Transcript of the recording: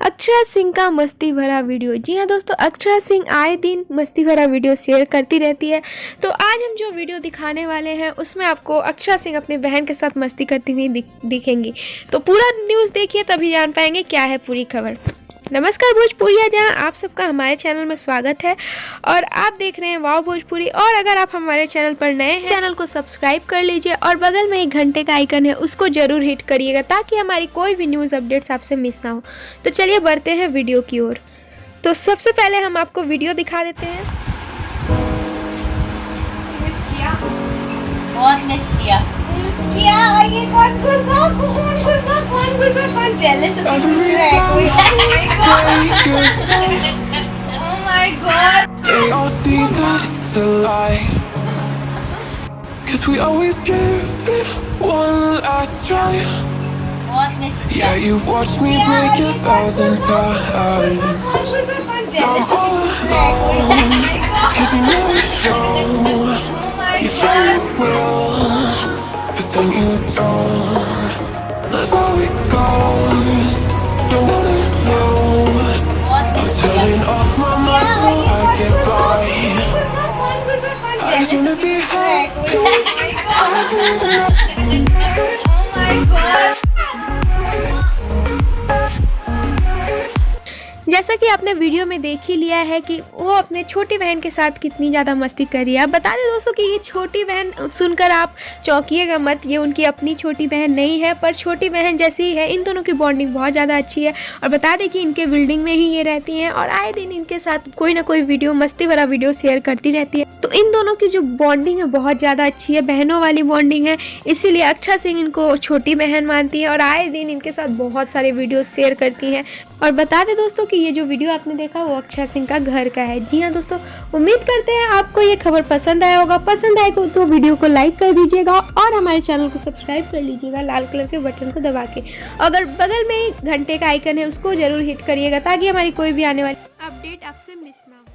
अक्षरा सिंह का मस्ती भरा वीडियो। जी हाँ दोस्तों, अक्षरा सिंह आए दिन मस्ती भरा वीडियो शेयर करती रहती है। तो आज हम जो वीडियो दिखाने वाले हैं उसमें आपको अक्षरा सिंह अपने बहन के साथ मस्ती करती हुई दिखेंगी। तो पूरा न्यूज़ देखिए तभी जान पाएंगे क्या है पूरी खबर। नमस्कार भोजपुरिया, जहां आप सबका हमारे चैनल में स्वागत है और आप देख रहे हैं वाव भोजपुरी। और अगर आप हमारे चैनल पर नए हैं, चैनल को सब्सक्राइब कर लीजिए और बगल में एक घंटे का आइकन है उसको जरूर हिट करिएगा ताकि हमारी कोई भी न्यूज़ अपडेट्स आपसे मिस ना हो। तो चलिए बढ़ते हैं वीडियो की ओर। तो सबसे पहले हम आपको वीडियो दिखा देते हैं। बहुत मिस किया और ये कौन जेलस है कोई। Oh my God. They all see that it's a lie, 'cause we always give it one last try. बहुत मिस किया। Yeah, you've watched me break 1,000 times. Now I'm all alone, 'cause you never show. You say you will, but then you don't. That's how it goes. Don't wanna know. I'm turning off my mind so I get by. I just wanna be happy. I do not. जैसा कि आपने video में देख ही लिया है कि वो अपने छोटी बहन के साथ कितनी ज़्यादा मस्ती कर रही है। अब बता दें दोस्तों कि ये छोटी बहन सुनकर आप चौंकिएगा मत, ये उनकी अपनी छोटी बहन नहीं है पर छोटी बहन जैसी ही है। इन दोनों की बॉन्डिंग बहुत ज़्यादा अच्छी है और बता दें कि इनके बिल्डिंग में ही ये रहती हैं और आए दिन इनके साथ कोई ना कोई वीडियो, मस्ती भरा वीडियो शेयर करती रहती है। तो इन दोनों की जो बॉन्डिंग है बहुत ज़्यादा अच्छी है, बहनों वाली बॉन्डिंग है, इसीलिए अक्षरा सिंह इनको छोटी बहन मानती है और आए दिन इनके साथ बहुत सारे वीडियो शेयर करती हैं। और बता दें दोस्तों कि ये जो वीडियो आपने देखा वो अक्षरा सिंह का घर का है। जी हाँ दोस्तों, उम्मीद करते हैं आपको ये खबर पसंद आया होगा। पसंद आए तो वीडियो को लाइक कर दीजिएगा और हमारे चैनल को सब्सक्राइब कर लीजिएगा लाल कलर के बटन को दबा के। अगर बगल में घंटे का आइकन है उसको जरूर हिट करिएगा ताकि हमारी कोई भी आने वाली अपडेट आपसे मिस ना हो।